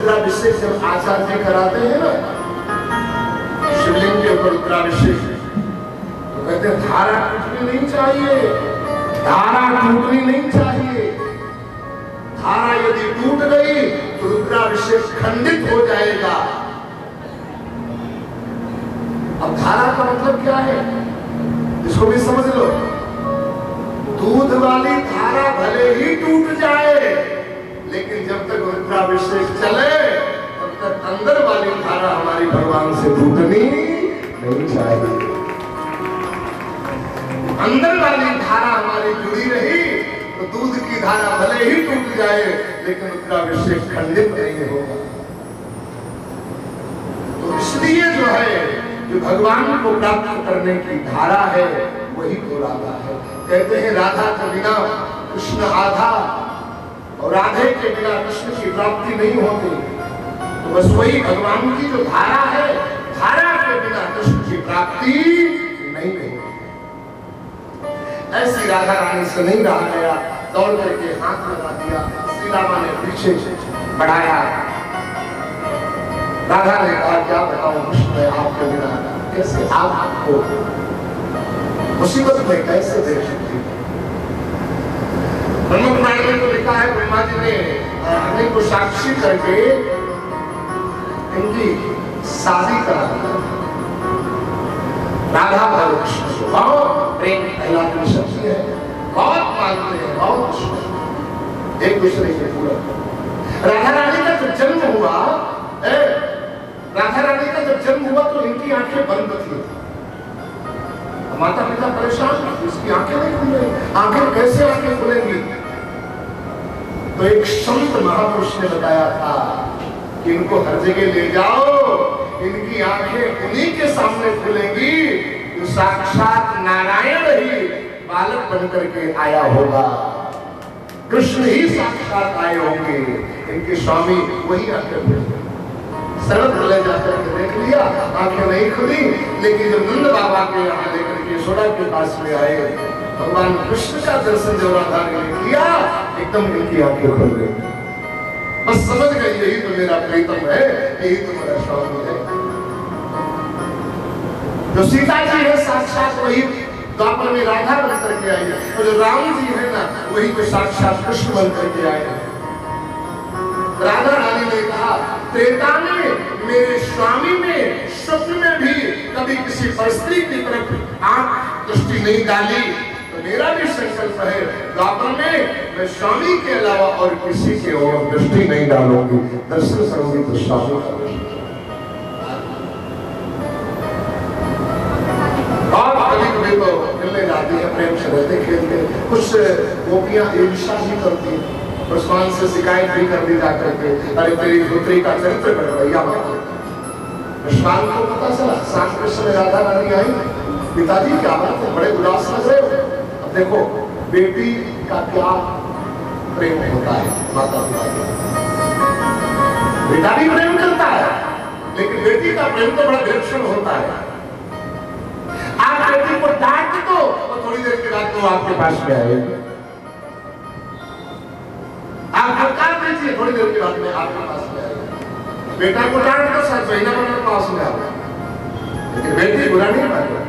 रुद्राभिषेक जब आचार्य कराते हैं ना शिवलिंग के ऊपर रुद्राभिषेक, तो कहते हैं धारा टूटनी नहीं चाहिए, धारा टूटनी नहीं चाहिए। धारा यदि टूट गई तो रुद्राभिषेक खंडित हो जाएगा। अब धारा का मतलब क्या है, इसको भी समझ लो। दूध वाली धारा भले ही टूट जाए, लेकिन जब तक रुद्राभिषेक चले तब तक अंदर वाली धारा हमारी भगवान से टूटनी नहीं चाहिए। अंदर वाली धारा हमारी जुड़ी रही तो दूध की धारा भले ही टूट जाए, लेकिन रुद्राभिषेक खंडित नहीं होगा। तो इसलिए जो है, जो भगवान को प्राप्त करने की धारा है वही तो राधा है। कहते हैं राधा के बिना कृष्ण आधा, और राधे के बिना कृष्ण की प्राप्ति नहीं होती। तो बस वही भगवान की जो धारा है, धारा के बिना कृष्ण की प्राप्ति नहीं होती। ऐसी राधा रानी से नहीं रहा गया, दौड़ करके हाथ लगा दिया, श्री रामा ने पीछे बढ़ाया। राधा ने कहा क्या बताऊं कृष्ण, आपके बिना कैसे आपको मुसीबत में कैसे देख सकती है। ब्रह्म पुराण में तो लिखा है, ब्रह्मा जी ने अग्नि को साक्षी करके इनकी शादी करा दी। राधा और कृष्ण को बहुत प्रेम प्रहलाद की शक्ति है, बहुत मानते हैं, बहुत एक दूसरे के पूरा। राधा रानी का जब जन्म हुआ, राधा रानी का जब जन्म हुआ तो इनकी आंखें बंद थी। माता पिता परेशान, इसकी आंखें नहीं खुल रही, आंखें कैसे आंखें खुलेंगी। तो एक संत महापुरुष ने बताया था कि इनको हर जगह ले जाओ, इनकी आंखें उन्हीं के सामने खुलेंगी जो साक्षात नारायण ही बालक बनकर के आया होगा, कृष्ण ही साक्षात आए होंगे। इनके स्वामी वही आंखें खुलेंगे। सरल ले जाकर के देख लिया, आंखें नहीं खुली, लेकिन जब नंद बाबा के यहाँ लेकर के यशोदा के पास में आए, भगवान कृष्ण का दर्शन जब राधा ने किया, एकदम इनकी आंखें खुल गई। बस समझ गई यही तो मेरा प्रीतम है, यही तो मेरा स्वामी है। जो सीता जी है साक्षात वही द्वापर में राधा बन करके आई, और जो राम जी है ना वही तो साक्षात कृष्ण बन करके आए। राधा रानी ने कहा, त्रेता में मेरे स्वामी ने स्वप्न में भी कभी किसी स्त्री की तरफ आंख दृष्टि नहीं डाली, तो मेरा भी संकल्प है द्वापर में मैं स्वामी के अलावा और किसी के ओर दृष्टि नहीं डालूंगी। दर्शन करूंगी तो स्वामी का दर्शन। और कभी कभी तो मिलने जाती है, प्रेम से रहते खेलते, कुछ गोपियां ईर्ष्या भी करती है, भगवान से शिकायत भी कर दी जाकर के, अरे तेरी पुत्री का चरित्र गड़बड़िया हो। भगवान को पता चला, शाम के समय राधा रानी आई, पिताजी क्या बात है, बड़े उदास लग रहे हो। अब देखो बेटी का क्या प्रेम होता है, माता पिता बेटा भी प्रेम करता है, लेकिन बेटी का प्रेम तो बड़ा विलक्षण होता है। आप बेटी को डांट दो तो थोड़ी देर के बाद वो आपके पास में आएगी, आप फटकार दीजिए थोड़ी देर के बाद में आपके पास में आएगा। बेटा को डांट दो सर महीना भर पास में आएगा, लेकिन बेटी बुरा नहीं मानेगी,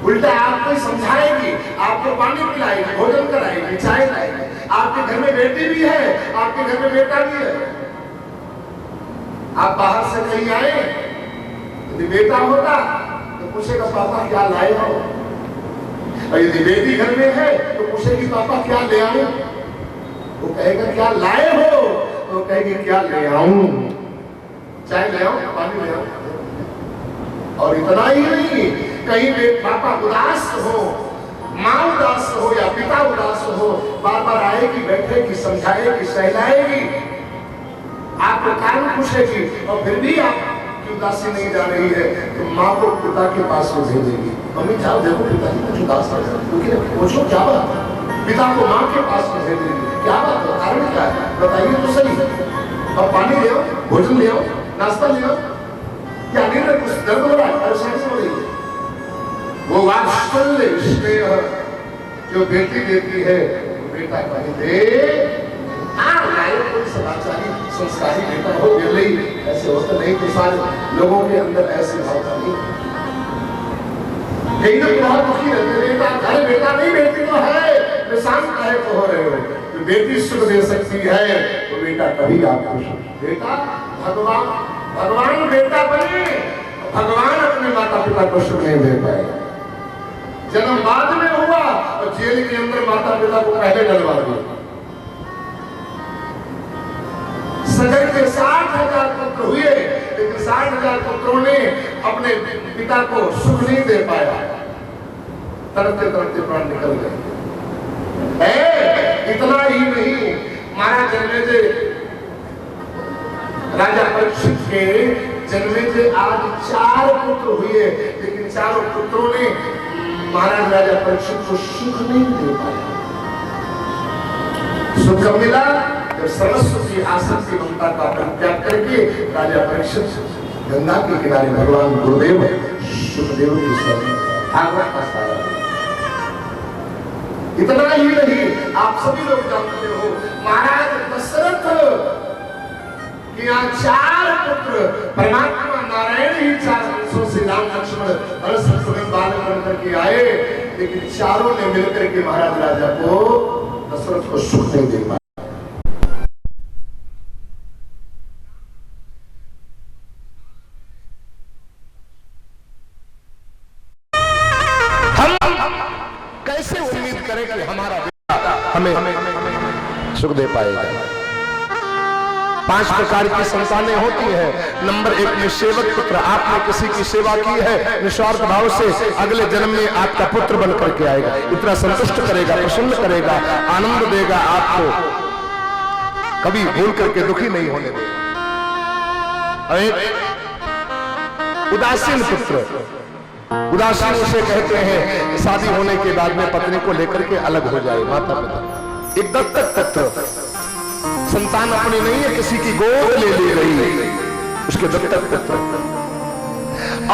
उल्टा आपको समझाएगी, आपको पानी पिलाएगी, भोजन कराएगी, चाय लाएगी। आपके घर में बेटी भी है, आपके घर में बेटा भी है। आप बाहर से कहीं आए, यदि बेटा होता तो पूछेगा पापा क्या लाए हो, और यदि बेटी घर में है तो पूछेगी पापा क्या ले आऊं। वो कहेगा क्या लाए हो, तो कहेगी क्या ले आऊं, चाय ले आऊं, पानी ले आऊं। और इतना ही नहीं, कहीं भी पापा उदास हो, माँ उदास हो या पिता उदास हो, बार बार आएगी, बैठेगी, समझाएगी, सहलाएगी, आपको कारण पूछेगी, और फिर भी आपकी उदासी नहीं जा रही है तो माँ को पिता के पास में भेजेगी, मम्मी जाओ देखो पिताजी कुछ उदास हो जाए, क्योंकि पूछो क्या बात, पिता को माँ के पास में भेजेगी, क्या बात है, कारण क्या है बताइए तो सही। अब पानी ले आओ, भोजन ले आओ, नाश्ता ले आओ, क्या दिन में कुछ दर्द हो रहा है, परेशानी हो रही है। वो वात्सल्य स्नेह जो बेटी देती है वो बेटा कहीं दे। हाँ लाए कोई सदाचारी संस्कारी बेटा हो, निर्लयी ऐसे होता नहीं तो सारे लोगों के अंदर ऐसी भावना नहीं। कई लोग बहुत दुखी रहते, बेटा घर बेटा नहीं, बेटी तो है, शांत काहे को हो रहे हो, तो बेटी सुख दे सकती है तो बेटा कभी आपको बेटा भगवान भगवान बेटा बने, भगवान अपने माता पिता को सुख नहीं दे पाए। जन्म बाद में हुआ और जेल के अंदर माता पिता को पहले डलवा दिया। सगर के 60,000 पुत्र हुए, लेकिन 60,000 पुत्रों ने अपने पिता को सुख नहीं दे पाया, तड़पते तड़पते प्राण निकल गए। इतना ही नहीं, महाराज जन्मेजय राजा परीक्षित के जन्मेजय आज 4 पुत्र हुए, लेकिन चारों पुत्रों ने महाराज राजा परीक्षित को सुख नहीं दे पाया। सुख मिला जब सरस्वती आसन की ममता का परित्याग करके राजा परीक्षित गंगा के किनारे भगवान गुरुदेव सुखदेव की भागवत का सारा। इतना ही नहीं, आप सभी लोग जानते हो महाराज दशरथ कि यहाँ 4 पुत्र परमात्मा नारायण ही 4 वंशों से राम लक्ष्मण भरत शत्रुघ्न बालक बनकर के आए, लेकिन चारों ने मिलकर के महाराज राजा को दशरथ को सुख नहीं दे पाए। कैसे उम्मीद करें कि हमारा बेटा हमें सुख दे पाएगा। 5 प्रकार की संतानें होती है। नंबर 1 में सेवक पुत्र, आपने किसी की सेवा की है निस्वार्थ भाव से, अगले जन्म में आपका पुत्र बन करके आएगा, इतना संतुष्ट करेगा, प्रसन्न करेगा, आनंद देगा, आपको कभी भूल करके दुखी नहीं होने देगा। उदासीन पुत्र, उदासीन उसे कहते हैं शादी होने के बाद में पत्नी को लेकर के अलग हो जाए माता पिता। एक दत्तक पुत्र, संतान अपनी नहीं है, किसी की गोद ले ली गई, उसके दत्तक पुत्र।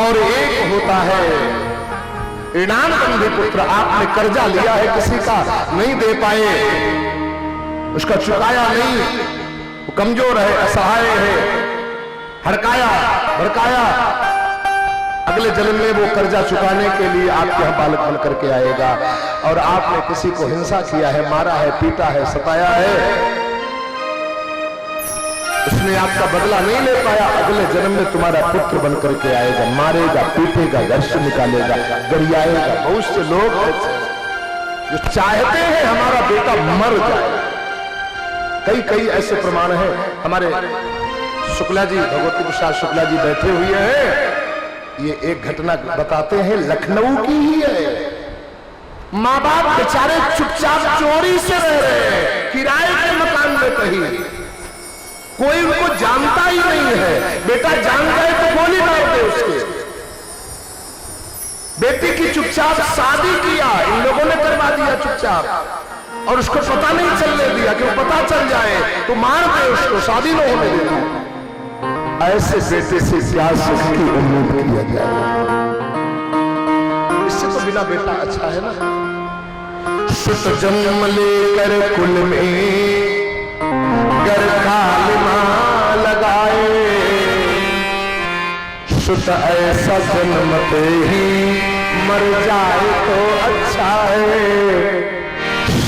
और एक होता है ऋणानुबंधी पुत्र, आपने कर्जा लिया है किसी का, नहीं दे पाए, उसका चुकाया नहीं, वो कमजोर है, असहाय है, हड़काया भड़काया, अगले जन्म में वो कर्जा चुकाने के लिए आपके यहाँ बालक बन करके आएगा। और आपने किसी को हिंसा किया है, मारा है, पीटा है, सताया है, उसने आपका बदला नहीं ले पाया, अगले जन्म में तुम्हारा पुत्र बन करके आएगा, मारेगा, पीटेगा, घर से निकालेगा, गरियाएगा। बहुत से लोग जो चाहते हैं हमारा बेटा मर जाए, कई ऐसे प्रमाण हैं। हमारे शुक्ला जी, भगवती प्रसाद शुक्ला जी बैठे हुए हैं, ये एक घटना बताते हैं, लखनऊ की ही है। माँ बाप बेचारे चुपचाप चोरी से रह रहे हैं, किराए के मकान में कहीं, कोई उनको जानता ही नहीं है। बेटा जान गए तो गोली मार दे उसके। बेटी की चुपचाप शादी किया, इन लोगों ने करवा दिया चुपचाप, और उसको पता नहीं चलने दिया कि वो पता चल जाए तो मार दे उसको, शादी न होने देना। ऐसे बेटे से क्या सुख की उम्मीद किया जाए? इससे तो बिना बेटा अच्छा है ना। सुत जन्म लेकर कुल में गर कालिमा लगाए, सुत ऐसा जन्मते ही मर जाए तो अच्छा है,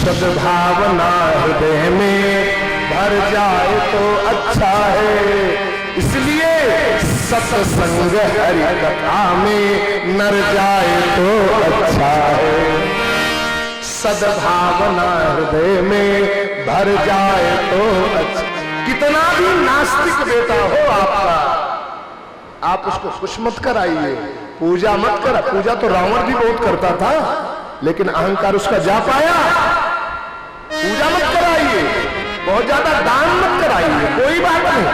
सद्भावना हृदय में भर जाए तो अच्छा है। इसलिए सत्संग हरि कथा में नर जाए तो अच्छा है, सद्भावना हृदय में भर जाए तो अच्छा। कितना भी नास्तिक बेटा हो आपका, आप उसको खुश मत कराइए, पूजा मत करा। पूजा तो रावण भी बहुत करता था, लेकिन अहंकार उसका जा पाया। पूजा मत कराइए, बहुत ज्यादा दान मत कराइए, कोई बात नहीं,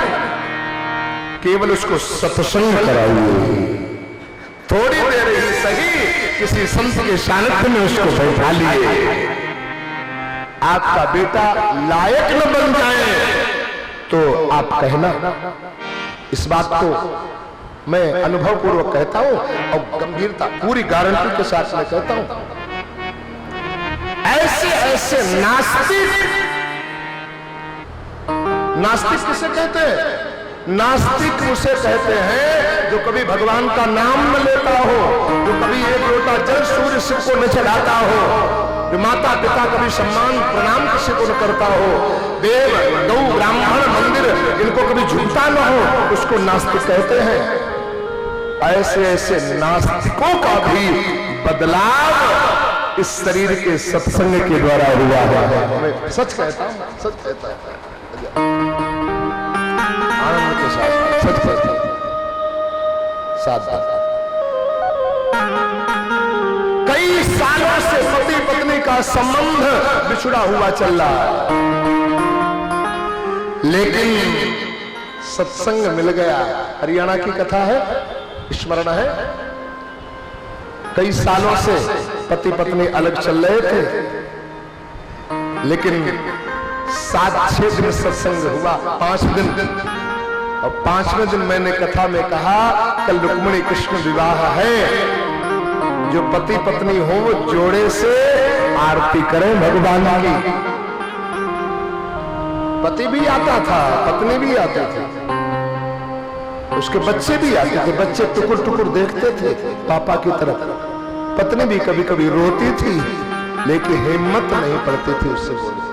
केवल उसको सत्संग कराइए। थोड़ी देर ही सही किसी संत के सानिध्य में उसको बैठा लिए। आपका बेटा लायक न बन जाए तो आप कहना। इस बात को मैं अनुभव पूर्वक कहता हूं और गंभीरता पूरी गारंटी के साथ मैं कहता हूं। ऐसे ऐसे नास्तिक नास्तिक किसे कहते हैं? नास्तिक उसे कहते हैं जो कभी भगवान का नाम न लेता हो, जो कभी एक लोटा जल सूर्य शिव को न चढ़ाता हो, जो माता पिता कभी सम्मान प्रणाम किसी को न करता हो, देव गौ ब्राह्मण मंदिर इनको कभी झुकता न हो, उसको नास्तिक कहते हैं। ऐसे ऐसे नास्तिकों का भी बदलाव इस शरीर के सत्संग के द्वारा हुआ है। मैं सच कहता हूं, सच कहता हूं, आनंद के साथ सच कहता हूं। कई सालों से पति पत्नी का संबंध बिछड़ा हुआ चल रहा है, लेकिन सत्संग मिल गया। हरियाणा की कथा है, स्मरण है। कई सालों से पति पत्नी अलग चल रहे थे, लेकिन 7-6 दिन सत्संग हुआ, 5 दिन। और 5वें दिन मैंने कथा में कहा कल रुक्मिणी कृष्ण विवाह है, जो पति पत्नी हो वो जोड़े से आरती करें भगवान की। पति भी आता था, पत्नी भी आते थे, उसके बच्चे भी आते थे। बच्चे टुकुर टुकुर देखते थे पापा की तरफ। पत्नी भी कभी कभी रोती थी, लेकिन हिम्मत नहीं पड़ती थी उससे बोलने।